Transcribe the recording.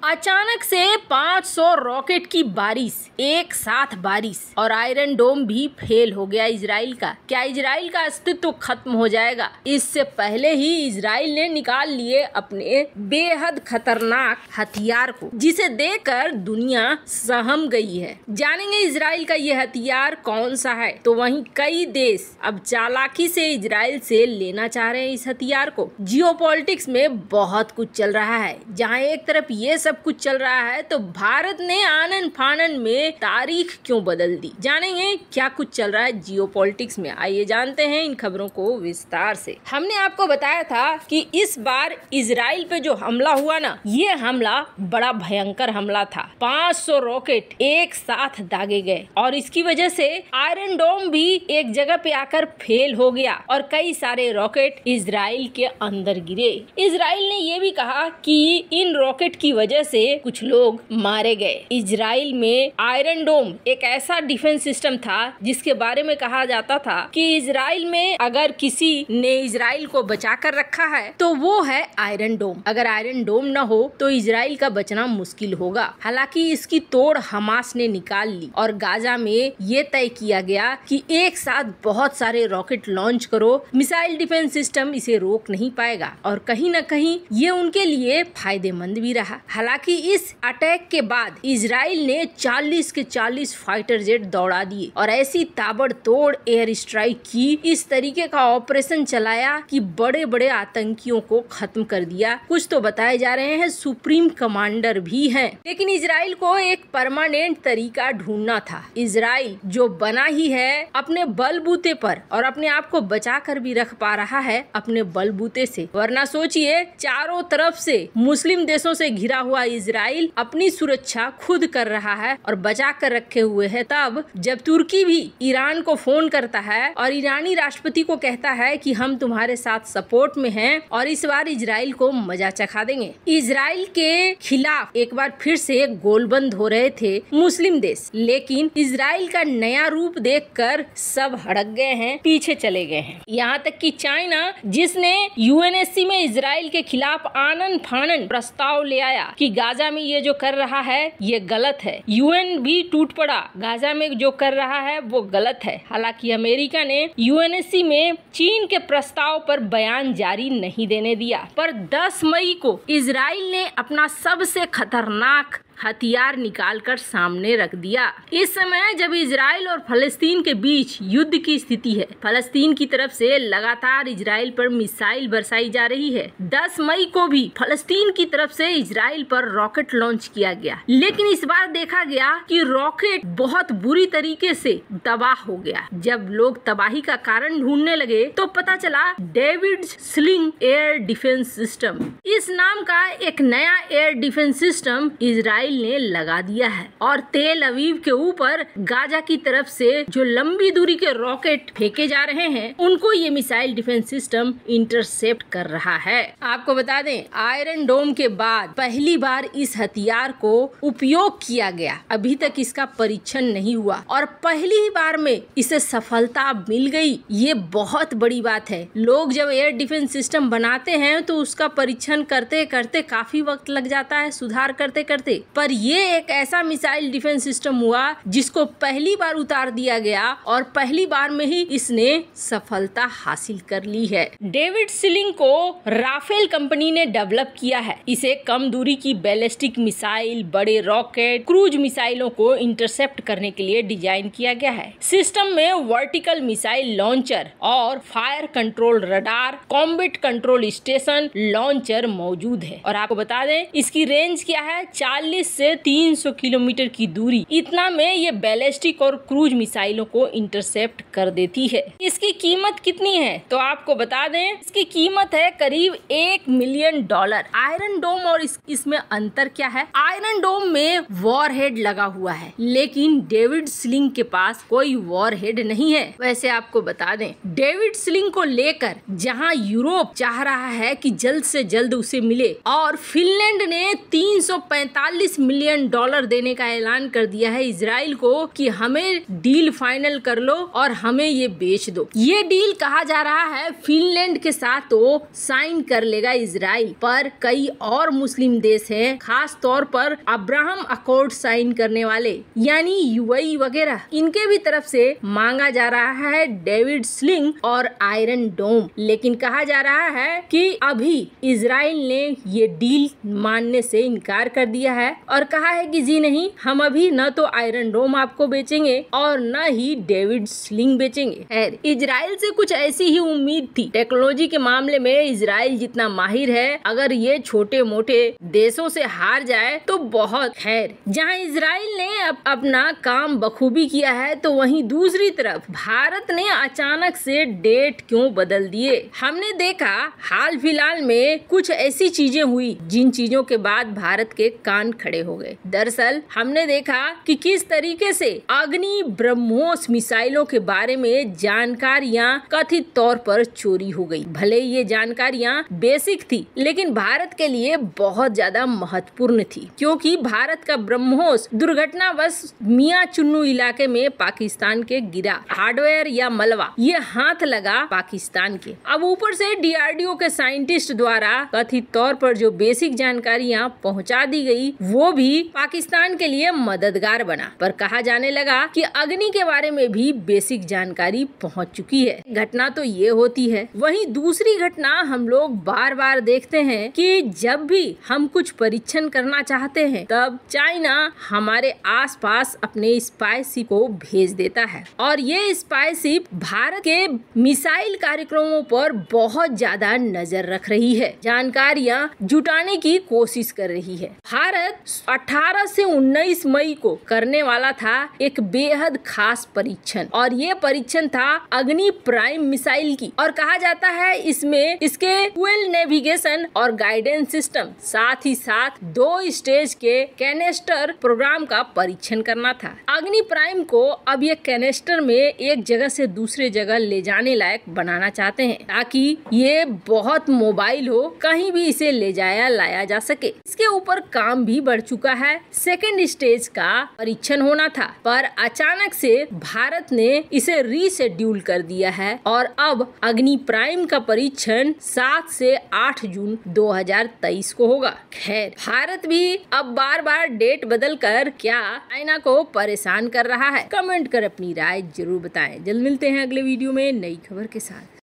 अचानक से 500 रॉकेट की बारिश, एक साथ बारिश, और आयरन डोम भी फेल हो गया इजराइल का। क्या इजराइल का अस्तित्व खत्म हो जाएगा? इससे पहले ही इजराइल ने निकाल लिए अपने बेहद खतरनाक हथियार को, जिसे देखकर दुनिया सहम गई है। जानेंगे इजराइल का ये हथियार कौन सा है। तो वहीं कई देश अब चालाकी से इजराइल से लेना चाह रहे हैं इस हथियार को। जियोपॉलिटिक्स में बहुत कुछ चल रहा है। जहां एक तरफ ये सब कुछ चल रहा है तो भारत ने आनन फानन में तारीख क्यों बदल दी। जानेंगे क्या कुछ चल रहा है जियोपॉलिटिक्स में। आइए जानते हैं इन खबरों को विस्तार से। हमने आपको बताया था कि इस बार इजराइल पे जो हमला हुआ ना, ये हमला बड़ा भयंकर हमला था। 500 रॉकेट एक साथ दागे गए और इसकी वजह से आयरन डोम भी एक जगह पे आकर फेल हो गया और कई सारे रॉकेट इजराइल के अंदर गिरे। इजराइल ने ये भी कहा कि इन रॉकेट की वजह से कुछ लोग मारे गए। इजराइल में आयरन डोम एक ऐसा डिफेंस सिस्टम था जिसके बारे में कहा जाता था कि इजराइल में अगर किसी ने इजराइल को बचा कर रखा है तो वो है आयरन डोम। अगर आयरन डोम न हो तो इजराइल का बचना मुश्किल होगा। हालांकि इसकी तोड़ हमास ने निकाल ली और गाजा में ये तय किया गया कि एक साथ बहुत सारे रॉकेट लॉन्च करो, मिसाइल डिफेंस सिस्टम इसे रोक नहीं पाएगा। और कहीं न कहीं ये उनके लिए फायदेमंद भी रहा। हालांकि इस अटैक के बाद इजराइल ने 40 के 40 फाइटर जेट दौड़ा दिए और ऐसी ताबड़तोड़ एयर स्ट्राइक की, इस तरीके का ऑपरेशन चलाया कि बड़े बड़े आतंकियों को खत्म कर दिया। कुछ तो बताए जा रहे हैं सुप्रीम कमांडर भी हैं। लेकिन इजराइल को एक परमानेंट तरीका ढूंढना था। इजराइल जो बना ही है अपने बलबूते पर और अपने आप को बचा कर भी रख पा रहा है अपने बलबूते से। वरना सोचिए, चारों तरफ से मुस्लिम देशों से घिरा हुआ इजराइल अपनी सुरक्षा खुद कर रहा है और बचा कर रखे हुए है। तब जब तुर्की भी ईरान को फोन करता है और ईरानी राष्ट्रपति को कहता है कि हम तुम्हारे साथ सपोर्ट में हैं और इस बार इजराइल को मजा चखा देंगे। इजराइल के खिलाफ एक बार फिर से गोलबंद हो रहे थे मुस्लिम देश, लेकिन इजराइल का नया रूप देखकर सब हड़क गए हैं, पीछे चले गए हैं। यहाँ तक कि चाइना, जिसने यूएनएससी में इजराइल के खिलाफ आनन फानन प्रस्ताव ले आया कि गाजा में ये जो कर रहा है ये गलत है, यूएन भी टूट पड़ा। गाजा में जो कर रहा है वो गलत है। हालांकि अमेरिका ने यूएनएससी में चीन के प्रस्ताव पर बयान जारी नहीं देने दिया, पर 10 मई को इजराइल ने अपना सबसे खतरनाक हथियार निकालकर सामने रख दिया। इस समय जब इजराइल और फलस्तीन के बीच युद्ध की स्थिति है, फलस्तीन की तरफ से लगातार इजराइल पर मिसाइल बरसाई जा रही है। 10 मई को भी फलस्तीन की तरफ से इजराइल पर रॉकेट लॉन्च किया गया, लेकिन इस बार देखा गया कि रॉकेट बहुत बुरी तरीके से तबाह हो गया। जब लोग तबाही का कारण ढूंढने लगे तो पता चला David sling air defence system, इस नाम का एक नया एयर डिफेंस सिस्टम इजराइल ने लगा दिया है और तेल अवीव के ऊपर गाजा की तरफ से जो लंबी दूरी के रॉकेट फेंके जा रहे हैं उनको ये मिसाइल डिफेंस सिस्टम इंटरसेप्ट कर रहा है। आपको बता दें, आयरन डोम के बाद पहली बार इस हथियार को उपयोग किया गया। अभी तक इसका परीक्षण नहीं हुआ और पहली ही बार में इसे सफलता मिल गई। ये बहुत बड़ी बात है। लोग जब एयर डिफेंस सिस्टम बनाते हैं तो उसका परीक्षण करते करते काफी वक्त लग जाता है, सुधार करते करते, पर ये एक ऐसा मिसाइल डिफेंस सिस्टम हुआ जिसको पहली बार उतार दिया गया और पहली बार में ही इसने सफलता हासिल कर ली है। डेविड स्लिंग को राफेल कंपनी ने डेवलप किया है। इसे कम दूरी की बैलिस्टिक मिसाइल, बड़े रॉकेट, क्रूज मिसाइलों को इंटरसेप्ट करने के लिए डिजाइन किया गया है। सिस्टम में वर्टिकल मिसाइल लॉन्चर और fire control radar, combat control station, launcher मौजूद है। और आपको बता दें इसकी रेंज क्या है, 40 से 300 किलोमीटर की दूरी, इतना में ये बैलिस्टिक और क्रूज मिसाइलों को इंटरसेप्ट कर देती है। इसकी कीमत कितनी है तो आपको बता दें, इसकी कीमत है करीब $1 मिलियन। आयरन डोम और इसमें अंतर क्या है? आयरन डोम में वॉरहेड लगा हुआ है, लेकिन डेविड स्लिंग के पास कोई वॉरहेड नहीं है। वैसे आपको बता दें, डेविड स्लिंग को लेकर जहां यूरोप चाह रहा है कि जल्द से जल्द उसे मिले और फिनलैंड ने 345 $30 मिलियन देने का ऐलान कर दिया है इजराइल को कि हमें डील फाइनल कर लो और हमें ये बेच दो। ये डील कहा जा रहा है फिनलैंड के साथ तो साइन कर लेगा इजराइल, पर कई और मुस्लिम देश हैं, खास तौर पर अब्राहम अकॉर्ड साइन करने वाले यानी यूएई वगैरह, इनके भी तरफ से मांगा जा रहा है डेविड स्लिंग और आयरन डोम। लेकिन कहा जा रहा है कि अभी इजराइल ने ये डील मानने से इनकार कर दिया है और कहा है कि जी नहीं, हम अभी न तो आयरन डोम आपको बेचेंगे और न ही डेविड स्लिंग बेचेंगे। खैर, इजराइल से कुछ ऐसी ही उम्मीद थी। टेक्नोलॉजी के मामले में इजराइल जितना माहिर है, अगर ये छोटे मोटे देशों से हार जाए तो बहुत। खैर, जहां इजराइल ने अपना काम बखूबी किया है तो वहीं दूसरी तरफ भारत ने अचानक से डेट क्यों बदल दिए। हमने देखा हाल फिलहाल में कुछ ऐसी चीजें हुई जिन चीजों के बाद भारत के कान खड़े हो गए। दरअसल हमने देखा कि किस तरीके से अग्नि ब्रह्मोस मिसाइलों के बारे में जानकारियां कथित तौर पर चोरी हो गई। भले ये जानकारियां बेसिक थी लेकिन भारत के लिए बहुत ज्यादा महत्वपूर्ण थी, क्योंकि भारत का ब्रह्मोस दुर्घटनावश मियां चुन्नू इलाके में पाकिस्तान के गिरा। हार्डवेयर या मलबा ये हाथ लगा पाकिस्तान के। अब ऊपर से डीआरडीओ के साइंटिस्ट द्वारा कथित तौर पर जो बेसिक जानकारियां पहुंचा दी गई वो भी पाकिस्तान के लिए मददगार बना। पर कहा जाने लगा कि अग्नि के बारे में भी बेसिक जानकारी पहुंच चुकी है। घटना तो ये होती है। वहीं दूसरी घटना हम लोग बार बार देखते हैं कि जब भी हम कुछ परीक्षण करना चाहते हैं तब चाइना हमारे आसपास अपने स्पाइसशिप को भेज देता है और ये स्पाइसशिप भारत के मिसाइल कार्यक्रमों पर बहुत ज्यादा नजर रख रही है, जानकारियां जुटाने की कोशिश कर रही है। भारत 18 से 19 मई को करने वाला था एक बेहद खास परीक्षण और ये परीक्षण था अग्नि प्राइम मिसाइल की। और कहा जाता है इसमें इसके फ्यूल नेविगेशन और गाइडेंस सिस्टम, साथ ही साथ 2 स्टेज के कैनेस्टर प्रोग्राम का परीक्षण करना था। अग्नि प्राइम को अब ये कैनेस्टर में एक जगह से दूसरे जगह ले जाने लायक बनाना चाहते हैं ताकि ये बहुत मोबाइल हो, कहीं भी इसे ले जाया लाया जा सके। इसके ऊपर काम भी बढ़ चुका है। सेकेंड स्टेज का परीक्षण होना था पर अचानक से भारत ने इसे रीशेड्यूल कर दिया है और अब अग्नि प्राइम का परीक्षण 7 से 8 जून 2023 को होगा। खैर, भारत भी अब बार बार डेट बदल कर क्या चाइना को परेशान कर रहा है? कमेंट कर अपनी राय जरूर बताएं। जल्द मिलते हैं अगले वीडियो में नई खबर के साथ।